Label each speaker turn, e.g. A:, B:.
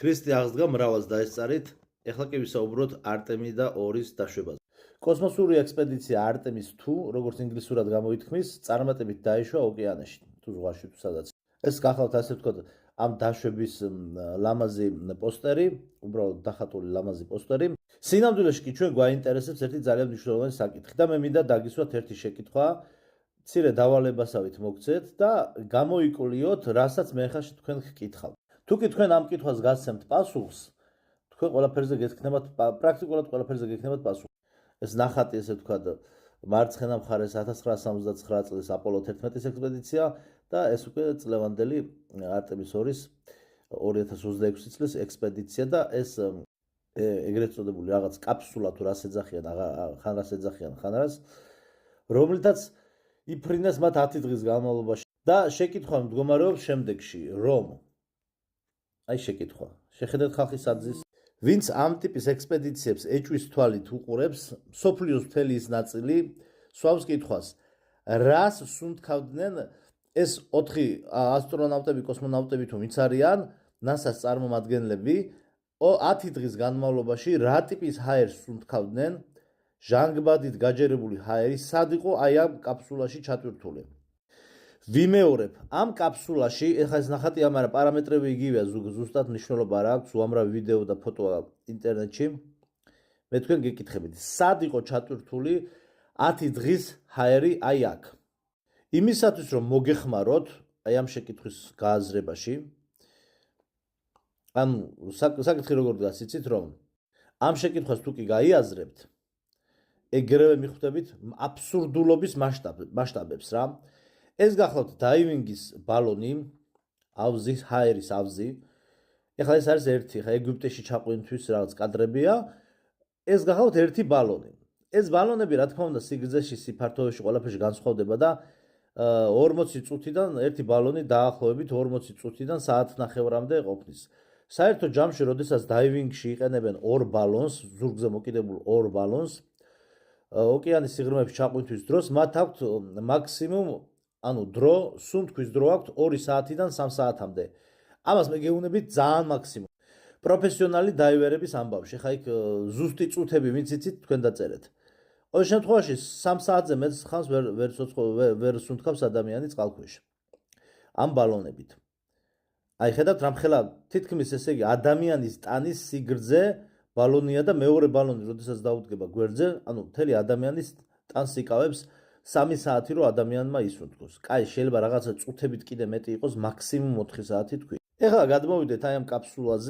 A: ქრისტე აღსდგა მრავალს დაესწარით, ეხლა კი ვისაუბროთ არტემი და 2-ის დაშვებაზე. კოსმოსური ექსპედიცია არტემის 2, როგორც ინგლისურად გამოითქმის, წარმატებით დაიშვა ოკეანეში, თუ ზღვაში თუ სადაც. ეს გახლავთ ასე ვთქვათ, ამ დაშვების ლამაზი პოსტერი, უბრალოდ დახატული ლამაზი პოსტერი. სინამდვილეში კი ჩვენ გვაინტერესებს ერთი ძალიან მნიშვნელოვანი საკითხი და მე მინდა დაგისვათ ერთი შეკითხვა, მცირე დავალებასავით მოგცეთ და გამოიკლიოთ, რასაც მე ხა თქვენ გკითხავთ. თუ კი თქვენ ამ კითხვას გასცემთ პასუხს, თქვენ ყველაფერზე გექნებათ პრაქტიკულად ყველაფერზე გექნებათ პასუხი. ეს ნახატი ესე ვთქვათ, მარცხენა მხარეს 1979 წლის აპოლო 11-ის ექსპედიცია და ეს უკვე წლევანდელი არტემის 2-ის 2026 წლის ექსპედიცია და ეს ეგრეთ წოდებული რაღაც კაფსულა თუ რას ეძახიან, ხან რას ეძახიან, ხან რას, რომლითაც იფრინეს მათ 10 დღის განმავლობაში და შეკითხვა მდგომარეობს შემდეგში, რომ აი შეკითხვა. შეხედეთ ხალხის აზრის, ვინც ამ ტიპის ექსპედიციებს ეჭვის თვალით უყურებს, მსოფლიოს მთელი ის ნაწილი სვავს კითხვას, რას სუნთქავდნენ ეს 4 ასტრონავტები, კოსმონავტები თუ ვინც არიან, NASA-ს წარმომადგენლები 10 დღის განმავლობაში რა ტიპის ჰაერს სუნთქავდნენ, ჟანგბადით გაჯერებული ჰაერი სად იყო აი ამ კაფსულაში ჩატვირთული. ვიმეორებ, ამ კაფსულაში, ეხლა ეს ნახატი ამარა პარამეტრები იგივეა, ზუსტად მნიშვნელობა არ აქვს, უამრავი ვიდეო და ფოტოა ინტერნეტში. მე თქვენ გეკითხებით, სად იყო ჩატვირთული 10 დღის ჰაერი აი აქ. იმისათვის რომ მოგეხმაროთ, აი ამ შეკითხვის გააზრებაში, ან საკითხი როგორ დგას, იცით რომ ამ შეკითხვას თუ კი გაიაზრებთ, ეგრევე მიხვდებით აბსურდულობის მასშტაბებს რა. ეს გახლავთ დაივინგის ბალონი, ავზის ჰაერის ავზი. ეხლა ეს არის ერთი, ხა ეგვიპტეში ჩაყვინთვის რაღაც კადრებია. ეს გახლავთ ერთი ბალონი. ეს ბალონები რა თქმა უნდა სიგრძეში, სიფართოვეში ყველაფერში განსხვავდება და 40 წუთიდან ერთი ბალონი დაახლოებით 40 წუთიდან საათნახევრამდე ყოფნის. საერთო ჯამში, როდესაც დაივინგში იყენებენ 2 ბალონს, ზურგზე მოკიდებულ 2 ბალონს, ოკეანის სიღრმეებში ჩაყვინთვის დროს მათ აქვთ მაქსიმუმ დრო, სუნთქვის დრო აქვთ 2 საათიდან 3 საათამდე. ამას მე გეუბნებით ძალიან მაქსიმუმ. პროფესიონალი დაივერების ამბავში, ხა იქ ზუსტი წუთები ვინც იცით, თქვენ დაწერეთ. ყოველ შემთხვევაში 3 საათზე მეტ ხანს ვერ სუნთქავს ადამიანი წყალქვეშ. ამ ბალონებით. აი ხედავთ რამხელა თითქმის ესე იგი ადამიანის ტანის სიგრძე ბალონია და მეორე ბალონი როდესაც დაუდგება გვერდზე, მთელი ადამიანის ტანს იკავებს 3 საათი რომ ადამიანმა ისუნთქოს. კაი, შეიძლება რაღაცა წუთებით კიდე მეტი იყოს, მაქსიმუმ 4 საათი თქვი. ეხლა გადმოვიდეთ აი ამ კაფსულაზე.